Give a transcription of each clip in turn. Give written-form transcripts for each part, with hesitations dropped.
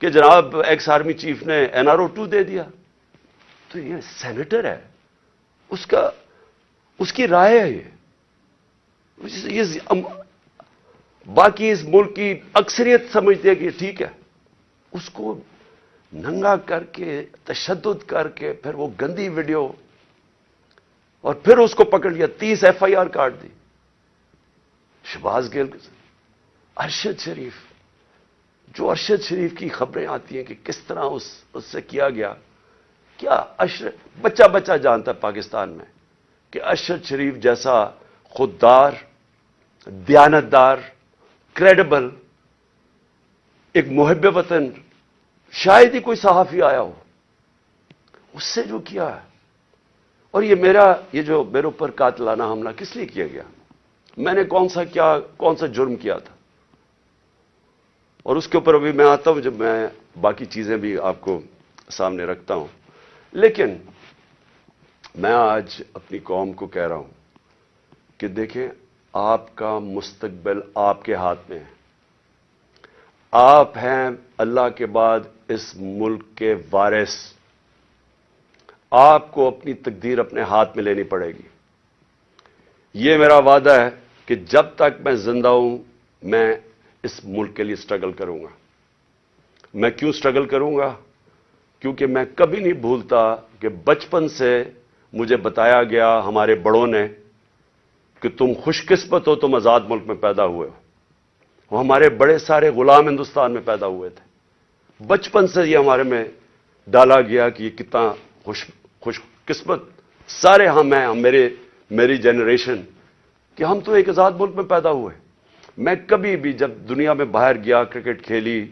کہ جناب x army chief نے NRO2 دے دیا؟ تو یہ سینیٹر ہے، اس کی رائے ہے یہ باقی اس ملک کی اکثریت سمجھتے ہیں کہ ٹھیک ہے. اس کو ننگا کر کے تشدد کر کے پھر وہ گندی ویڈیو اور پھر اس کو پکڑ لیا، 30 FIR کاٹ دی. شہباز گل، ارشد شریف، جو ارشد شریف کی خبریں آتی ہیں کہ کس طرح اس سے کیا گیا، کیا بچہ جانتا ہے پاکستان میں کہ ارشد شریف جیسا خوددار، دیانتدار، کریڈیبل، ایک محب وطن شاید ہی کوئی صحافی آیا ہو، اس سے جو کیا ہے. اور یہ جو میرے اوپر قاتلانہ حملہ کس لیے کیا گیا؟ میں نے کون سا جرم کیا تھا؟ اور اس کے اوپر ابھی میں آتا ہوں جب میں باقی چیزیں بھی آپ کو سامنے رکھتا ہوں. لیکن میں آج اپنی قوم کو کہہ رہا ہوں کہ دیکھیں، آپ کا مستقبل آپ کے ہاتھ میں ہے. آپ ہیں اللہ کے بعد اس ملک کے وارث. آپ کو اپنی تقدیر اپنے ہاتھ میں لینی پڑے گی. یہ میرا وعدہ ہے کہ جب تک میں زندہ ہوں میں اس ملک کے لیے سٹرگل کروں گا. میں کیوں سٹرگل کروں گا؟ کیونکہ میں کبھی نہیں بھولتا کہ بچپن سے مجھے بتایا گیا ہمارے بڑوں نے کہ تم خوش قسمت ہو، تم آزاد ملک میں پیدا ہوئے ہو. وہ ہمارے بڑے سارے غلام ہندوستان میں پیدا ہوئے تھے. بچپن سے یہ ہمارے میں ڈالا گیا کہ یہ کتنا خوش قسمت سارے ہم ہیں، میری جنریشن، کہ ہم تو ایک آزاد ملک میں پیدا ہوئے. میں کبھی بھی جب دنیا میں باہر گیا، کرکٹ کھیلی،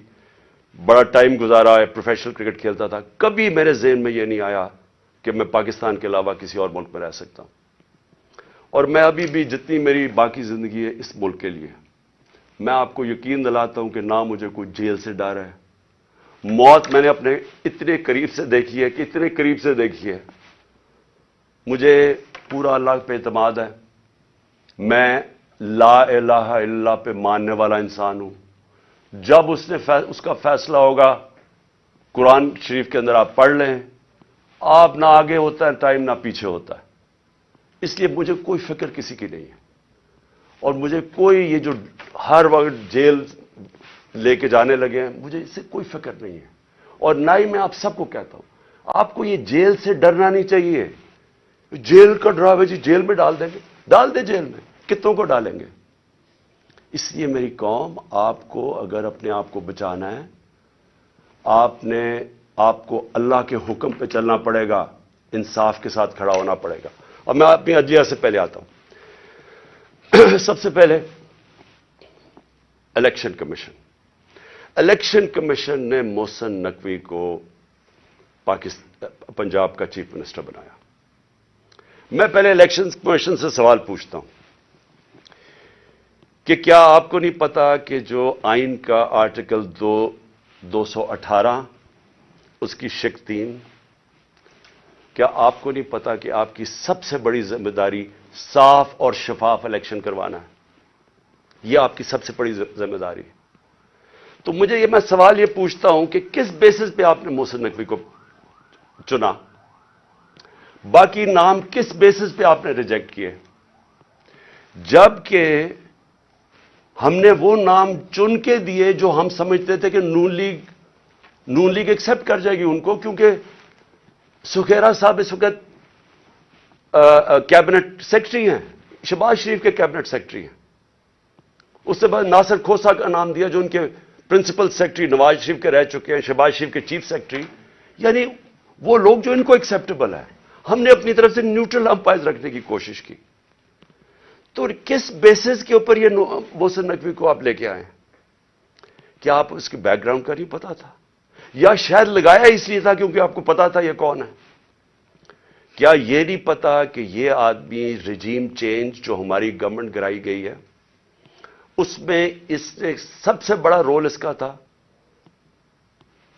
بڑا ٹائم گزارا ہے، پروفیشنل کرکٹ کھیلتا تھا، کبھی میرے ذہن میں یہ نہیں آیا کہ میں پاکستان کے علاوہ کسی اور ملک میں رہ سکتا ہوں. اور میں ابھی بھی جتنی میری باقی زندگی ہے اس ملک کے لیے، میں آپ کو یقین دلاتا ہوں کہ نہ مجھے کوئی جیل سے ڈر ہے. موت میں نے اپنے اتنے قریب سے دیکھی ہے کہ اتنے قریب سے دیکھی ہے. مجھے پورا اللہ پہ اعتماد ہے. میں لا الہ الا اللہ پہ ماننے والا انسان ہوں. جب اس کا فیصلہ ہوگا، قرآن شریف کے اندر آپ پڑھ لیں، آپ نہ آگے ہوتا ہے ٹائم نہ پیچھے ہوتا ہے. اس لیے مجھے کوئی فکر کسی کی نہیں ہے. اور مجھے کوئی یہ جو ہر وقت جیل لے کے جانے لگے ہیں، مجھے اس سے کوئی فکر نہیں ہے. اور نہ ہی میں آپ سب کو کہتا ہوں، آپ کو یہ جیل سے ڈرنا نہیں چاہیے. جیل کا ڈراوے جی جیل میں ڈال دیں گے، ڈال دیں جیل میں، کتنوں کو ڈالیں گے. اس لیے میری قوم، آپ کو اگر اپنے آپ کو بچانا ہے، آپ کو اللہ کے حکم پہ چلنا پڑے گا، انصاف کے ساتھ کھڑا ہونا پڑے گا. اور میں اپنی عدلیہ سے پہلے آتا ہوں. سب سے پہلے الیکشن کمیشن نے محسن نقوی کو پنجاب کا چیف منسٹر بنایا. میں پہلے الیکشن کمیشن سے سوال پوچھتا ہوں کہ کیا آپ کو نہیں پتا کہ جو آئین کا آرٹیکل 218 اس کی شق 3، کیا آپ کو نہیں پتا کہ آپ کی سب سے بڑی ذمہ داری صاف اور شفاف الیکشن کروانا ہے؟ یہ آپ کی سب سے بڑی ذمہ داری ہے. تو میں سوال یہ پوچھتا ہوں کہ کس بیسس پہ آپ نے محسن نقوی کو چنا؟ باقی نام کس بیسس پہ آپ نے ریجیکٹ کیے؟ جبکہ ہم نے وہ نام چن کے دیے جو ہم سمجھتے تھے کہ نون لیگ ایکسپٹ کر جائے گی ان کو، کیونکہ سکھیرا صاحب اس وقت کیبنٹ سیکرٹری ہیں، شہباز شریف کے کیبنٹ سیکرٹری ہیں. اس سے بعد ناصر کھوسا کا نام دیا جو ان کے پرنسپل سیکرٹری نواز شریف کے رہ چکے ہیں، شہباز شریف کے چیف سیکرٹری. یعنی وہ لوگ جو ان کو ایکسیپٹیبل ہے. ہم نے اپنی طرف سے نیوٹرل امپائر رکھنے کی کوشش کی. تو کس بیسس کے اوپر یہ محسن نقوی کو آپ لے کے آئے؟ کیا آپ اس کے بیک گراؤنڈ کا نہیں پتا تھا؟ یا شاید لگایا اس لیے تھا کیونکہ آپ کو پتا تھا یہ کون ہے؟ کیا یہ نہیں پتا کہ یہ آدمی رجیم چینج جو ہماری گورنمنٹ گرائی گئی ہے اس میں اس نے سب سے بڑا رول اس کا تھا.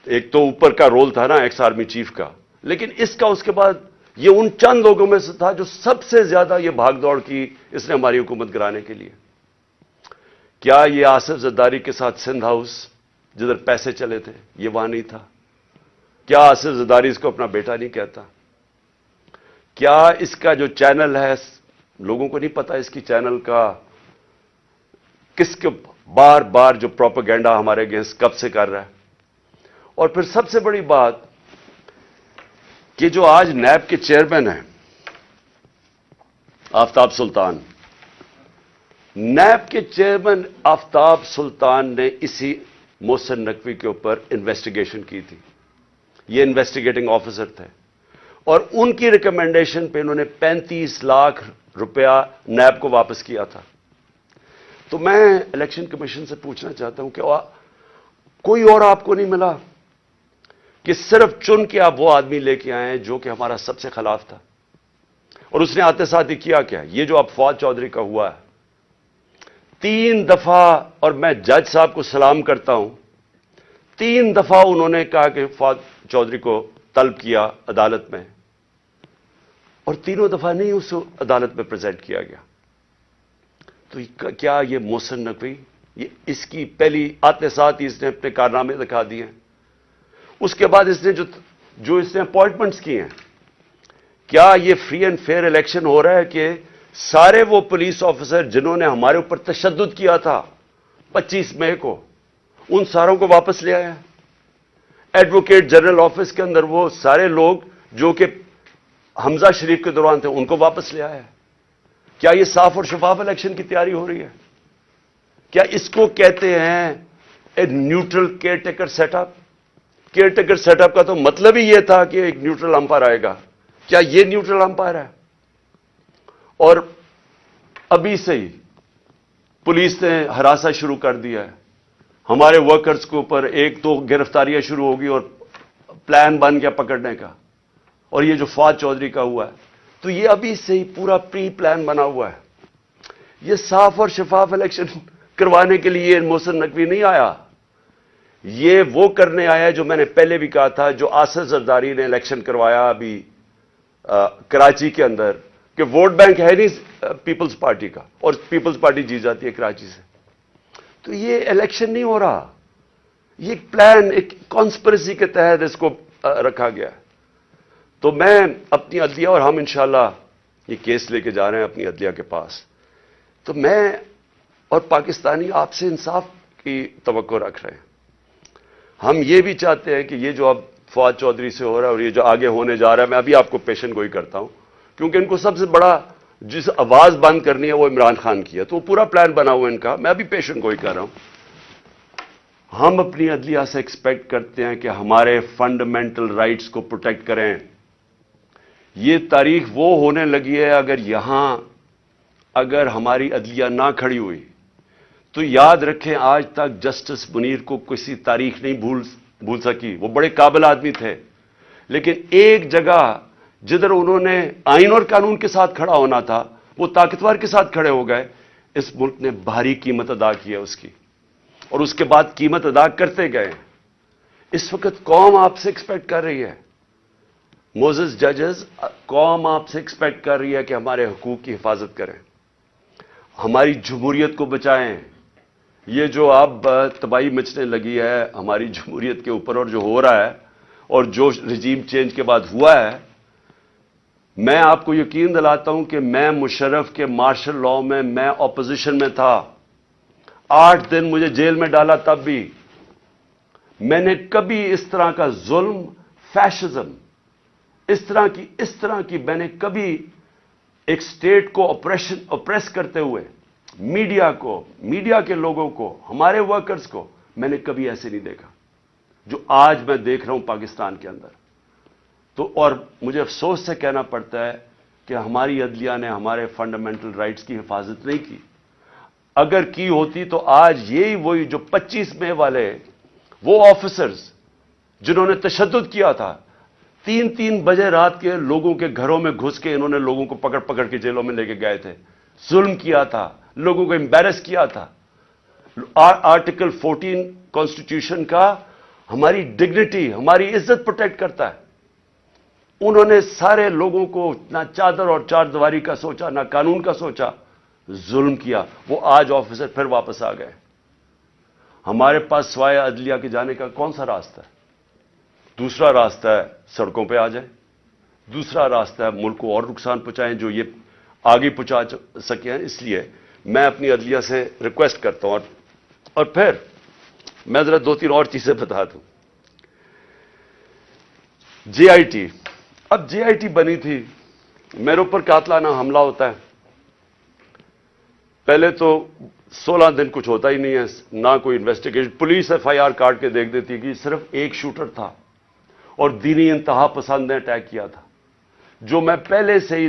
ایک تو اوپر کا رول تھا نا ایکس آرمی چیف کا، لیکن اس کا اس کے بعد یہ ان چند لوگوں میں سے تھا جو سب سے زیادہ یہ بھاگ دوڑ کی اس نے ہماری حکومت گرانے کے لیے. کیا یہ آصف زرداری کے ساتھ سندھ ہاؤس جدھر پیسے چلے تھے یہ وہاں نہیں تھا؟ کیا آصف زرداری اس کو اپنا بیٹا نہیں کہتا؟ کیا اس کا جو چینل ہے لوگوں کو نہیں پتا اس کی چینل کا کس کے بار بار جو پروپیگنڈا ہمارے اگینسٹ کب سے کر رہا ہے؟ اور پھر سب سے بڑی بات کہ جو آج نیب کے چیئرمین ہیں آفتاب سلطان، نیب کے چیئرمین آفتاب سلطان نے اسی محسن نقوی کے اوپر انویسٹیگیشن کی تھی. یہ انویسٹیگیٹنگ آفیسر تھے اور ان کی ریکمنڈیشن پہ انہوں نے 35 لاکھ روپیہ نیب کو واپس کیا تھا. تو میں الیکشن کمیشن سے پوچھنا چاہتا ہوں کہ کوئی اور آپ کو نہیں ملا کہ صرف چن کے آپ وہ آدمی لے کے آئے ہیں جو کہ ہمارا سب سے خلاف تھا؟ اور اس نے آتے ساتھ ہی کیا کیا؟ یہ جو اب فواد چودھری کا ہوا ہے 3 دفعہ، اور میں جج صاحب کو سلام کرتا ہوں، 3 دفعہ انہوں نے کہا کہ فواد چودھری کو طلب کیا عدالت میں، اور تینوں دفعہ نہیں اس کو عدالت میں پریزنٹ کیا گیا. تو کیا یہ محسن نقوی، یہ اس کی پہلی آتے ساتھ ہی اس نے اپنے کارنامے دکھا دیے. اس کے بعد اس نے جو اس نے اپوائنٹمنٹس کی ہیں، کیا یہ فری اینڈ فیئر الیکشن ہو رہا ہے کہ سارے وہ پولیس آفیسر جنہوں نے ہمارے اوپر تشدد کیا تھا 25 مئی کو، ان ساروں کو واپس لے آیا؟ ایڈوکیٹ جنرل آفس کے اندر وہ سارے لوگ جو کہ حمزہ شریف کے دوران تھے ان کو واپس لے آیا؟ کیا یہ صاف اور شفاف الیکشن کی تیاری ہو رہی ہے؟ کیا اس کو کہتے ہیں ایک neutral caretaker setup? Caretaker setup کا تو مطلب ہی یہ تھا کہ ایک نیوٹرل امپائر آئے گا. کیا یہ نیوٹرل امپائر ہے؟ اور ابھی سے ہی پولیس نے ہراساں شروع کر دیا ہے ہمارے ورکرز کے اوپر. 1-2 گرفتاریاں شروع ہوگی اور پلان بن گیا پکڑنے کا. اور یہ جو فواد چودھری کا ہوا ہے تو یہ ابھی سے ہی پورا پری پلان بنا ہوا ہے. یہ صاف اور شفاف الیکشن کروانے کے لیے محسن نقوی نہیں آیا، یہ وہ کرنے آیا جو میں نے پہلے بھی کہا تھا، جو آصف زرداری نے الیکشن کروایا ابھی کراچی کے اندر، کہ ووٹ بینک ہے نہیں پیپلز پارٹی کا اور پیپلز پارٹی جیت جاتی ہے کراچی سے. تو یہ الیکشن نہیں ہو رہا، یہ ایک پلان، ایک کانسپریسی کے تحت اس کو رکھا گیا. تو میں اپنی عدلیہ، اور ہم انشاءاللہ یہ کیس لے کے جا رہے ہیں اپنی عدلیہ کے پاس، تو میں اور پاکستانی آپ سے انصاف کی توقع رکھ رہے ہیں. ہم یہ بھی چاہتے ہیں کہ یہ جو اب فواد چودھری سے ہو رہا ہے اور یہ جو آگے ہونے جا رہا ہے، میں ابھی آپ کو پیشن گوئی کرتا ہوں کیونکہ ان کو سب سے بڑا جس آواز بند کرنی ہے وہ عمران خان کی ہے، تو وہ پورا پلان بنا ہوا ہے ان کا. میں ابھی پیشن گوئی کر رہا ہوں. ہم اپنی عدلیہ سے ایکسپیکٹ کرتے ہیں کہ ہمارے فنڈامنٹل رائٹس کو پروٹیکٹ کریں. یہ تاریخ وہ ہونے لگی ہے اگر ہماری عدلیہ نہ کھڑی ہوئی تو یاد رکھیں آج تک جسٹس منیر کو کسی تاریخ نہیں بھول سکی. وہ بڑے قابل آدمی تھے، لیکن ایک جگہ جدھر انہوں نے آئین اور قانون کے ساتھ کھڑا ہونا تھا وہ طاقتور کے ساتھ کھڑے ہو گئے. اس ملک نے بھاری قیمت ادا کی ہے اس کی، اور اس کے بعد قیمت ادا کرتے گئے. اس وقت قوم آپ سے ایکسپیکٹ کر رہی ہے، موزز ججز، قوم آپ سے ایکسپیکٹ کر رہی ہے کہ ہمارے حقوق کی حفاظت کریں، ہماری جمہوریت کو بچائیں. یہ جو اب تباہی مچنے لگی ہے ہماری جمہوریت کے اوپر اور جو ہو رہا ہے اور جو رجیم چینج کے بعد ہوا ہے، میں آپ کو یقین دلاتا ہوں کہ میں مشرف کے مارشل لاء میں اپوزیشن میں تھا. 8 دن مجھے جیل میں ڈالا، تب بھی میں نے کبھی اس طرح کا ظلم، فیشزم، اس طرح کی میں نے کبھی ایک سٹیٹ کو اپریس کرتے ہوئے میڈیا کے لوگوں کو، ہمارے ورکرز کو، میں نے کبھی ایسے نہیں دیکھا جو آج میں دیکھ رہا ہوں پاکستان کے اندر. تو اور مجھے افسوس سے کہنا پڑتا ہے کہ ہماری عدلیہ نے ہمارے فنڈامنٹل رائٹس کی حفاظت نہیں کی. اگر کی ہوتی تو آج یہی وہی جو 25 مئی والے وہ آفیسرز جنہوں نے تشدد کیا تھا، 3 بجے رات کے لوگوں کے گھروں میں گھس کے انہوں نے لوگوں کو پکڑ کے جیلوں میں لے کے گئے تھے، ظلم کیا تھا، لوگوں کو امبیرس کیا تھا. آرٹیکل 14 کانسٹیٹیوشن کا ہماری ڈگنیٹی، ہماری عزت پروٹیکٹ کرتا ہے. انہوں نے سارے لوگوں کو نہ چادر اور چار دیواری کا سوچا، نہ قانون کا سوچا، ظلم کیا. وہ آج آفیسر پھر واپس آ گئے. ہمارے پاس سوائے عدلیہ کے جانے کا کون سا راستہ ہے؟ دوسرا راستہ ہے سڑکوں پہ آ جائیں، دوسرا راستہ ہے ملک کو اور نقصان پہنچائیں جو یہ آگے پہنچا سکے ہیں. اس لیے میں اپنی عدلیہ سے ریکویسٹ کرتا ہوں. اور پھر میں ذرا 2-3 اور چیزیں بتا دوں. جے آئی ٹی، اب جے آئی ٹی بنی تھی، میرے اوپر قاتلانہ حملہ ہوتا ہے. پہلے تو 16 دن کچھ ہوتا ہی نہیں ہے، نہ کوئی investigation. Police F I R کاٹ کے دیکھ دیتی کہ صرف ایک شوٹر تھا اور دینی انتہا پسند نے اٹیک کیا تھا، جو میں پہلے سے ہی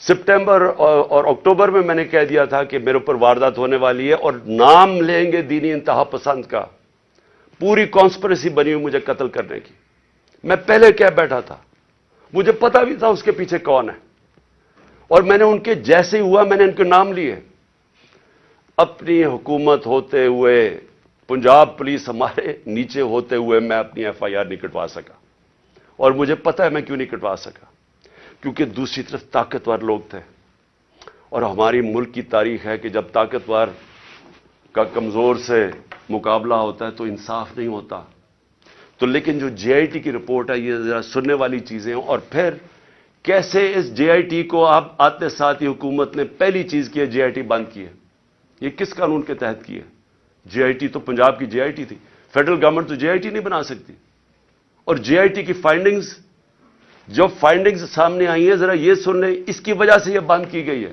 سپٹمبر اور اکتوبر میں نے کہہ دیا تھا کہ میرے اوپر واردات ہونے والی ہے اور نام لیں گے دینی انتہا پسند کا. پوری کانسپریسی بنی ہوئی مجھے قتل کرنے کی. میں پہلے کہہ بیٹھا تھا، مجھے پتا بھی تھا اس کے پیچھے کون ہے، اور میں نے ان کے جیسے ہوا میں نے ان کے نام لیے. اپنی حکومت ہوتے ہوئے، پنجاب پولیس ہمارے نیچے ہوتے ہوئے میں اپنی ایف آئی آر نہیں کٹوا سکا. اور مجھے پتا ہے میں کیوں نہیں کٹوا سکا، کیونکہ دوسری طرف طاقتور لوگ تھے. اور ہماری ملک کی تاریخ ہے کہ جب طاقتور کا کمزور سے مقابلہ ہوتا ہے تو انصاف نہیں ہوتا. تو لیکن جو جے آئی ٹی کی رپورٹ ہے یہ ذرا سننے والی چیزیں ہیں. اور پھر کیسے اس جے آئی ٹی کو آپ آتے ساتھ ہی حکومت نے پہلی چیز کی ہے جے آئی ٹی بند کی ہے. یہ کس قانون کے تحت کی ہے؟ جے آئی ٹی تو پنجاب کی جے آئی ٹی تھی، فیڈرل گورنمنٹ تو جے آئی ٹی نہیں بنا سکتی. اور جے آئی ٹی کی فائنڈنگز، جو فائنڈنگز سامنے آئی ہیں ذرا یہ سن لیں، اس کی وجہ سے یہ بند کی گئی ہے.